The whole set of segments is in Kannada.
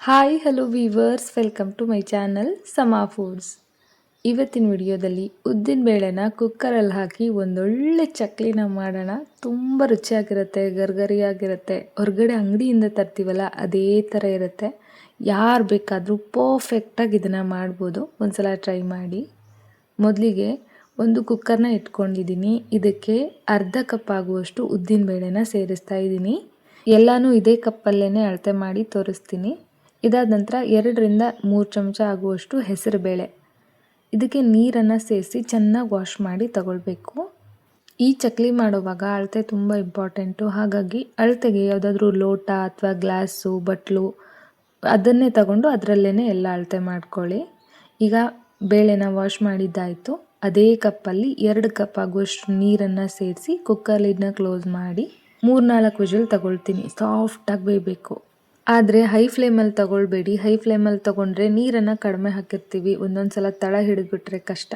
Hi hello viewers, welcome to my channel Sama foods. ಇವತ್ತಿನ ವಿಡಿಯೋದಲ್ಲಿ ಉದ್ದಿನ ಬೇಳೆನ ಕುಕ್ಕರಲ್ಲಿ ಹಾಕಿ ಒಂದೊಳ್ಳೆ ಚಕ್ಲಿನ ಮಾಡೋಣ. ತುಂಬ ರುಚಿಯಾಗಿರುತ್ತೆ, ಗರ್ಗರಿಯಾಗಿರುತ್ತೆ. ಹೊರಗಡೆ ಅಂಗಡಿಯಿಂದ ತರ್ತೀವಲ್ಲ ಅದೇ ಥರ ಇರುತ್ತೆ. ಯಾರು ಬೇಕಾದರೂ ಪರ್ಫೆಕ್ಟಾಗಿ ಇದನ್ನು ಮಾಡ್ಬೋದು. ಒಂದ್ಸಲ ಟ್ರೈ ಮಾಡಿ. ಮೊದಲಿಗೆ ಒಂದು ಕುಕ್ಕರ್ನ ಇಟ್ಕೊಂಡಿದ್ದೀನಿ. ಇದಕ್ಕೆ ಅರ್ಧ ಕಪ್ ಆಗುವಷ್ಟು ಉದ್ದಿನ ಬೇಳೆನ ಸೇರಿಸ್ತಾ ಇದ್ದೀನಿ. ಎಲ್ಲನೂ ಇದೇ ಕಪ್ಪಲ್ಲೇ ಅಳತೆ ಮಾಡಿ ತೋರಿಸ್ತೀನಿ. ಇದಾದ ನಂತರ 2ರಿಂದ 3 ಚಮಚ ಆಗುವಷ್ಟು ಹೆಸರುಬೇಳೆ, ಇದಕ್ಕೆ ನೀರನ್ನು ಸೇರಿಸಿ ಚೆನ್ನಾಗಿ ವಾಶ್ ಮಾಡಿ ತಗೊಳ್ಬೇಕು. ಈ ಚಕ್ಲಿ ಮಾಡುವಾಗ ಅಳತೆ ತುಂಬ ಇಂಪಾರ್ಟೆಂಟು. ಹಾಗಾಗಿ ಅಳತೆಗೆ ಯಾವುದಾದ್ರೂ ಲೋಟ ಅಥವಾ ಗ್ಲಾಸು, ಬಟ್ಲು ಅದನ್ನೇ ತಗೊಂಡು ಅದರಲ್ಲೇ ಎಲ್ಲ ಅಳತೆ ಮಾಡ್ಕೊಳ್ಳಿ. ಈಗ ಬೇಳೆನ ವಾಶ್ ಮಾಡಿದ್ದಾಯಿತು. ಅದೇ ಕಪ್ಪಲ್ಲಿ 2 ಕಪ್ ಆಗುವಷ್ಟು ನೀರನ್ನು ಸೇರಿಸಿ ಕುಕ್ಕರ್ ಲಿಡ್ನ ಕ್ಲೋಸ್ ಮಾಡಿ 3-4 ವಿಷಲ್ ತಗೊಳ್ತೀನಿ. ಸಾಫ್ಟಾಗಿ ಬೇಯಬೇಕು. ಆದರೆ ಹೈ ಫ್ಲೇಮಲ್ಲಿ ತಗೊಳ್ಬೇಡಿ. ಹೈ ಫ್ಲೇಮಲ್ಲಿ ತೊಗೊಂಡ್ರೆ ನೀರನ್ನು ಕಡಿಮೆ ಹಾಕಿರ್ತೀವಿ, ಒಂದೊಂದು ಸಲ ತಳ ಹಿಡಿದ್ಬಿಟ್ರೆ ಕಷ್ಟ.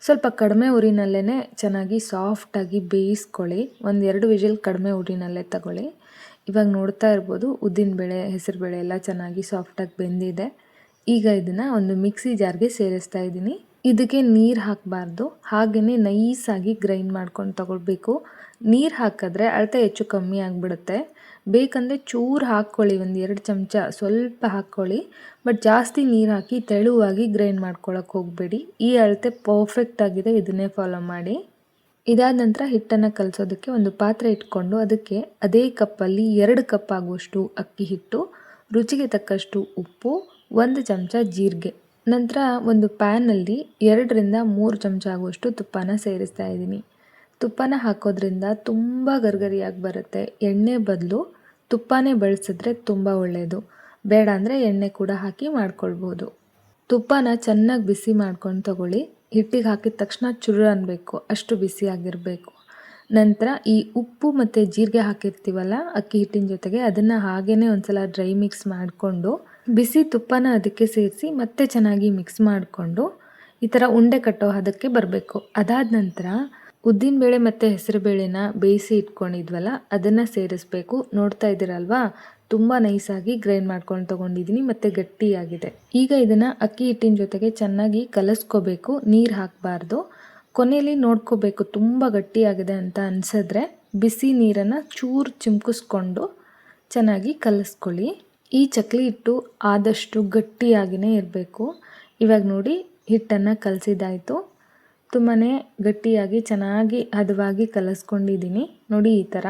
ಸ್ವಲ್ಪ ಕಡಿಮೆ ಉರಿನಲ್ಲೇ ಚೆನ್ನಾಗಿ ಸಾಫ್ಟಾಗಿ ಬೇಯಿಸ್ಕೊಳ್ಳಿ. 1-2 ವಿಷಲ್ ಕಡಿಮೆ ಉರಿನಲ್ಲೇ ತಗೊಳ್ಳಿ. ಇವಾಗ ನೋಡ್ತಾ ಇರ್ಬೋದು ಉದ್ದಿನಬೇಳೆ, ಹೆಸರುಬೇಳೆ ಎಲ್ಲ ಚೆನ್ನಾಗಿ ಸಾಫ್ಟಾಗಿ ಬೆಂದಿದೆ. ಈಗ ಇದನ್ನು ಒಂದು ಮಿಕ್ಸಿ ಜಾರ್ಗೆ ಸೇರಿಸ್ತಾ ಇದ್ದೀನಿ. ಇದಕ್ಕೆ ನೀರು ಹಾಕಬಾರ್ದು, ಹಾಗೆಯೇ ನೈಸಾಗಿ ಗ್ರೈಂಡ್ ಮಾಡ್ಕೊಂಡು ತಗೊಳ್ಬೇಕು. ನೀರು ಹಾಕಿದ್ರೆ ಅಳತೆ ಹೆಚ್ಚು ಕಮ್ಮಿ ಆಗಿಬಿಡುತ್ತೆ. ಬೇಕಂದರೆ ಚೂರು ಹಾಕ್ಕೊಳ್ಳಿ, 1-2 ಚಮಚ ಸ್ವಲ್ಪ ಹಾಕ್ಕೊಳ್ಳಿ. ಬಟ್ ಜಾಸ್ತಿ ನೀರು ಹಾಕಿ ತೆಳುವಾಗಿ ಗ್ರೈಂಡ್ ಮಾಡ್ಕೊಳ್ಳೋಕೆ ಹೋಗಬೇಡಿ. ಈ ಅಳತೆ ಪರ್ಫೆಕ್ಟ್ ಆಗಿದೆ, ಇದನ್ನೇ ಫಾಲೋ ಮಾಡಿ. ಇದಾದ ನಂತರ ಹಿಟ್ಟನ್ನು ಕಲಸೋದಕ್ಕೆ ಒಂದು ಪಾತ್ರೆ ಇಟ್ಕೊಂಡು ಅದಕ್ಕೆ ಅದೇ ಕಪ್ಪಲ್ಲಿ 2 ಕಪ್ ಆಗುವಷ್ಟು ಅಕ್ಕಿ ಹಿಟ್ಟು, ರುಚಿಗೆ ತಕ್ಕಷ್ಟು ಉಪ್ಪು, 1 ಚಮಚ ಜೀರಿಗೆ, ನಂತರ ಒಂದು ಪ್ಯಾನಲ್ಲಿ 2ರಿಂದ 3 ಚಮಚ ಆಗುವಷ್ಟು ತುಪ್ಪನ ಸೇರಿಸ್ತಾ ಇದ್ದೀನಿ. ತುಪ್ಪನ ಹಾಕೋದ್ರಿಂದ ತುಂಬ ಗರ್ಗರಿಯಾಗಿ ಬರುತ್ತೆ. ಎಣ್ಣೆ ಬದಲು ತುಪ್ಪನೇ ಬಳಸಿದ್ರೆ ತುಂಬ ಒಳ್ಳೆಯದು. ಬೇಡ ಅಂದರೆ ಎಣ್ಣೆ ಕೂಡ ಹಾಕಿ ಮಾಡ್ಕೊಳ್ಬೋದು. ತುಪ್ಪನ ಚೆನ್ನಾಗಿ ಬಿಸಿ ಮಾಡ್ಕೊಂಡು ತಗೊಳ್ಳಿ. ಹಿಟ್ಟಿಗೆ ಹಾಕಿದ ತಕ್ಷಣ ಚುರು ಅನ್ನಬೇಕು, ಅಷ್ಟು ಬಿಸಿಯಾಗಿರಬೇಕು. ನಂತರ ಈ ಉಪ್ಪು ಮತ್ತು ಜೀರಿಗೆ ಹಾಕಿರ್ತೀವಲ್ಲ ಅಕ್ಕಿ ಹಿಟ್ಟಿನ ಜೊತೆಗೆ, ಅದನ್ನು ಹಾಗೇ ಒಂದ್ಸಲ ಡ್ರೈ ಮಿಕ್ಸ್ ಮಾಡಿಕೊಂಡು ಬಿಸಿ ತುಪ್ಪನ ಅದಕ್ಕೆ ಸೇರಿಸಿ ಮತ್ತೆ ಚೆನ್ನಾಗಿ ಮಿಕ್ಸ್ ಮಾಡಿಕೊಂಡು ಈ ಥರ ಉಂಡೆ ಕಟ್ಟೋ ಹದಕ್ಕೆ ಬರಬೇಕು. ಅದಾದ ನಂತರ ಉದ್ದಿನಬೇಳೆ ಮತ್ತು ಹೆಸರುಬೇಳೆನ ಬೇಯಿಸಿ ಇಟ್ಕೊಂಡಿದ್ವಲ್ಲ ಅದನ್ನು ಸೇರಿಸ್ಬೇಕು. ನೋಡ್ತಾ ಇದ್ದೀರಲ್ವಾ, ತುಂಬ ನೈಸಾಗಿ ಗ್ರೈಂಡ್ ಮಾಡ್ಕೊಂಡು ತೊಗೊಂಡಿದ್ದೀನಿ ಮತ್ತು ಗಟ್ಟಿಯಾಗಿದೆ. ಈಗ ಇದನ್ನು ಅಕ್ಕಿ ಹಿಟ್ಟಿನ ಜೊತೆಗೆ ಚೆನ್ನಾಗಿ ಕಲಸ್ಕೋಬೇಕು, ನೀರು ಹಾಕಬಾರ್ದು. ಕೊನೆಯಲ್ಲಿ ನೋಡ್ಕೋಬೇಕು, ತುಂಬ ಗಟ್ಟಿಯಾಗಿದೆ ಅಂತ ಅನಿಸಿದ್ರೆ ಬಿಸಿ ನೀರನ್ನು ಚೂರು ಚಿಮ್ಕಿಸ್ಕೊಂಡು ಚೆನ್ನಾಗಿ ಕಲಿಸ್ಕೊಳ್ಳಿ. ಈ ಚಕ್ಲಿ ಹಿಟ್ಟು ಆದಷ್ಟು ಗಟ್ಟಿಯಾಗಿಯೇ ಇರಬೇಕು. ಇವಾಗ ನೋಡಿ, ಹಿಟ್ಟನ್ನು ಕಲಸಿದ್ದಾಯಿತು. ತುಂಬಾ ಗಟ್ಟಿಯಾಗಿ ಚೆನ್ನಾಗಿ ಹದವಾಗಿ ಕಲಿಸ್ಕೊಂಡಿದ್ದೀನಿ. ನೋಡಿ, ಈ ಥರ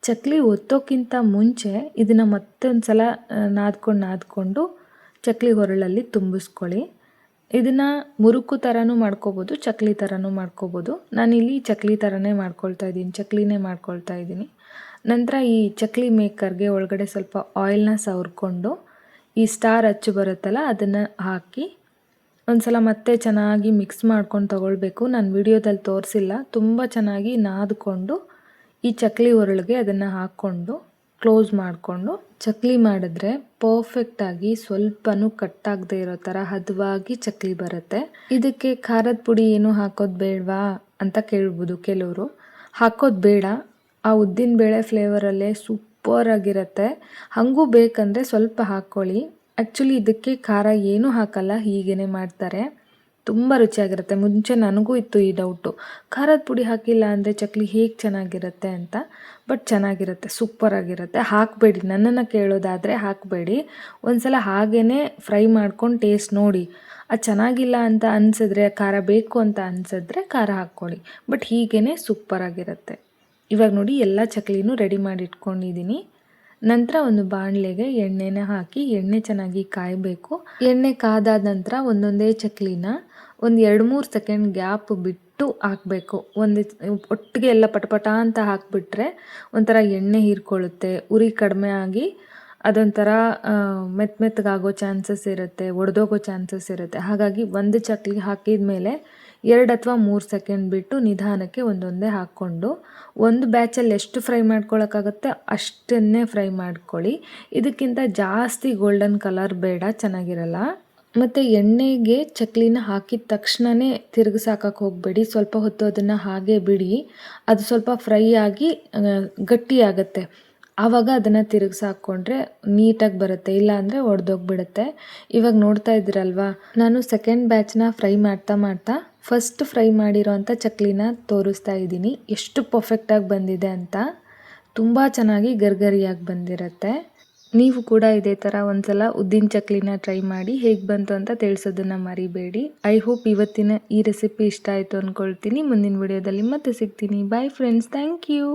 ಚಕ್ಲಿ ಒತ್ತೋಕ್ಕಿಂತ ಮುಂಚೆ ಇದನ್ನು ಮತ್ತೊಂದು ಸಲ ನಾದ್ಕೊಂಡು ಚಕ್ಲಿ ಹೊರಳಲ್ಲಿ ತುಂಬಿಸ್ಕೊಳ್ಳಿ. ಇದನ್ನು ಮುರುಕು ಥರನೂ ಮಾಡ್ಕೋಬೋದು, ಚಕ್ಲಿ ಥರನೂ ಮಾಡ್ಕೋಬೋದು. ನಾನಿಲ್ಲಿ ಚಕ್ಲಿ ಥರನೇ ಚಕ್ಲಿನೇ ಮಾಡ್ಕೊಳ್ತಾ ಇದ್ದೀನಿ. ನಂತರ ಈ ಚಕ್ಲಿ ಮೇಕರ್ಗೆ ಒಳಗಡೆ ಸ್ವಲ್ಪ ಆಯಿಲ್ನ ಸವರ್ಕೊಂಡು ಈ ಸ್ಟಾರ್ ಅಚ್ಚು ಬರುತ್ತಲ್ಲ ಅದನ್ನು ಹಾಕಿ ಒಂದು ಸಲ ಮತ್ತೆ ಚೆನ್ನಾಗಿ ಮಿಕ್ಸ್ ಮಾಡ್ಕೊಂಡು ತಗೊಳ್ಬೇಕು. ನಾನು ವಿಡಿಯೋದಲ್ಲಿ ತೋರಿಸಿಲ್ಲ. ತುಂಬ ಚೆನ್ನಾಗಿ ನಾದ್ಕೊಂಡು ಈ ಚಕ್ಲಿ ಒರಳಿಗೆ ಅದನ್ನು ಹಾಕ್ಕೊಂಡು ಕ್ಲೋಸ್ ಮಾಡಿಕೊಂಡು ಚಕ್ಲಿ ಮಾಡಿದ್ರೆ ಪರ್ಫೆಕ್ಟಾಗಿ ಸ್ವಲ್ಪನೂ ಕಟ್ಟಾಗದೇ ಇರೋ ಥರ ಹದವಾಗಿ ಚಕ್ಲಿ ಬರುತ್ತೆ. ಇದಕ್ಕೆ ಖಾರದ ಪುಡಿ ಏನು ಹಾಕೋದು ಬೇಡವಾ ಅಂತ ಕೇಳ್ಬೋದು ಕೆಲವರು. ಹಾಕೋದು ಬೇಡ, ಆ ಉದ್ದಿನಬೇಳೆ ಫ್ಲೇವರಲ್ಲೇ ಸೂಪರ್ ಆಗಿರುತ್ತೆ. ಹಾಗೂ ಬೇಕಂದರೆ ಸ್ವಲ್ಪ ಹಾಕ್ಕೊಳ್ಳಿ. ಆ್ಯಕ್ಚುಲಿ ಇದಕ್ಕೆ ಖಾರ ಏನೂ ಹಾಕಲ್ಲ, ಹೀಗೇ ಮಾಡ್ತಾರೆ. ತುಂಬ ರುಚಿಯಾಗಿರುತ್ತೆ. ಮುಂಚೆ ನನಗೂ ಇತ್ತು ಈ ಡೌಟು, ಖಾರದ ಪುಡಿ ಹಾಕಿಲ್ಲ ಅಂದರೆ ಚಕ್ಲಿ ಹೇಗೆ ಚೆನ್ನಾಗಿರುತ್ತೆ ಅಂತ. ಬಟ್ ಚೆನ್ನಾಗಿರುತ್ತೆ, ಸೂಪರಾಗಿರುತ್ತೆ. ಹಾಕಬೇಡಿ, ನನ್ನನ್ನು ಕೇಳೋದಾದರೆ ಹಾಕಬೇಡಿ. ಒಂದು ಸಲ ಹಾಗೇ ಫ್ರೈ ಮಾಡ್ಕೊಂಡು ಟೇಸ್ಟ್ ನೋಡಿ. ಅದು ಚೆನ್ನಾಗಿಲ್ಲ ಅಂತ ಅನಿಸಿದ್ರೆ, ಖಾರ ಬೇಕು ಅಂತ ಅನಿಸಿದ್ರೆ ಖಾರ ಹಾಕ್ಕೊಳ್ಳಿ. ಬಟ್ ಹೀಗೇ ಸೂಪರಾಗಿರುತ್ತೆ. ಇವಾಗ ನೋಡಿ, ಎಲ್ಲ ಚಕ್ಲಿನೂ ರೆಡಿ ಮಾಡಿ ಇಟ್ಕೊಂಡಿದ್ದೀನಿ. ನಂತರ ಒಂದು ಬಾಣಲೆಗೆ ಎಣ್ಣೆನ ಹಾಕಿ ಎಣ್ಣೆ ಚೆನ್ನಾಗಿ ಕಾಯಬೇಕು. ಎಣ್ಣೆ ಕಾದಾದ ನಂತರ ಒಂದೊಂದೇ ಚಕ್ಲಿನ ಒಂದು 2-3 ಸೆಕೆಂಡ್ ಗ್ಯಾಪ್ ಬಿಟ್ಟು ಹಾಕಬೇಕು. ಒಟ್ಟಿಗೆ ಎಲ್ಲ ಪಟಪಟ ಅಂತ ಹಾಕಿಬಿಟ್ರೆ ಒಂಥರ ಎಣ್ಣೆ ಹೀರ್ಕೊಳ್ಳುತ್ತೆ. ಉರಿ ಕಡಿಮೆ ಆಗಿ ಅದೊಂಥರ ಮೆತ್ತಗಾಗೋ ಚಾನ್ಸಸ್ ಇರುತ್ತೆ, ಒಡೆದೋಗೋ ಚಾನ್ಸಸ್ ಇರುತ್ತೆ. ಹಾಗಾಗಿ ಒಂದು ಚಕ್ಲಿ ಹಾಕಿದ ಮೇಲೆ 2 ಅಥವಾ 3 ಸೆಕೆಂಡ್ ಬಿಟ್ಟು ನಿಧಾನಕ್ಕೆ ಒಂದೊಂದೇ ಹಾಕ್ಕೊಂಡು ಒಂದು ಬ್ಯಾಚಲ್ಲಿ ಎಷ್ಟು ಫ್ರೈ ಮಾಡ್ಕೊಳ್ಳೋಕ್ಕಾಗುತ್ತೆ ಅಷ್ಟನ್ನೇ ಫ್ರೈ ಮಾಡ್ಕೊಳ್ಳಿ. ಇದಕ್ಕಿಂತ ಜಾಸ್ತಿ ಗೋಲ್ಡನ್ ಕಲರ್ ಬೇಡ, ಚೆನ್ನಾಗಿರಲ್ಲ. ಮತ್ತು ಎಣ್ಣೆಗೆ ಚಕ್ಲಿನ ಹಾಕಿದ ತಕ್ಷಣವೇ ತಿರುಗಿಸಾಕಕ್ಕೆ ಹೋಗಬೇಡಿ. ಸ್ವಲ್ಪ ಹೊತ್ತು ಅದನ್ನು ಹಾಗೆ ಬಿಡಿ, ಅದು ಸ್ವಲ್ಪ ಫ್ರೈ ಆಗಿ ಗಟ್ಟಿಯಾಗುತ್ತೆ. ಆವಾಗ ಅದನ್ನು ತಿರುಗಿಸಿ ಹಾಕ್ಕೊಂಡ್ರೆ ನೀಟಾಗಿ ಬರುತ್ತೆ, ಇಲ್ಲ ಅಂದರೆ ಒಡೆದೋಗ್ಬಿಡುತ್ತೆ. ಇವಾಗ ನೋಡ್ತಾ ಇದ್ದೀರಲ್ವಾ, ನಾನು ಸೆಕೆಂಡ್ ಬ್ಯಾಚ್ನ ಫ್ರೈ ಮಾಡ್ತಾ ಮಾಡ್ತಾ ಫಸ್ಟ್ ಫ್ರೈ ಮಾಡಿರೋಂಥ ಚಕ್ಲಿನ ತೋರಿಸ್ತಾ ಇದ್ದೀನಿ, ಎಷ್ಟು ಪರ್ಫೆಕ್ಟಾಗಿ ಬಂದಿದೆ ಅಂತ. ತುಂಬ ಚೆನ್ನಾಗಿ ಗರ್ಗರಿಯಾಗಿ ಬಂದಿರುತ್ತೆ. ನೀವು ಕೂಡ ಇದೇ ಥರ ಒಂದ್ಸಲ ಉದ್ದಿನ ಚಕ್ಲಿನ ಟ್ರೈ ಮಾಡಿ ಹೇಗೆ ಬಂತು ಅಂತ ತಿಳಿಸೋದನ್ನು ಮರಿಬೇಡಿ. ಐ ಹೋಪ್ ಇವತ್ತಿನ ಈ ರೆಸಿಪಿ ಇಷ್ಟ ಆಯಿತು ಅಂದ್ಕೊಳ್ತೀನಿ. ಮುಂದಿನ ವಿಡಿಯೋದಲ್ಲಿ ಮತ್ತೆ ಸಿಗ್ತೀನಿ. Bye friends, thank you.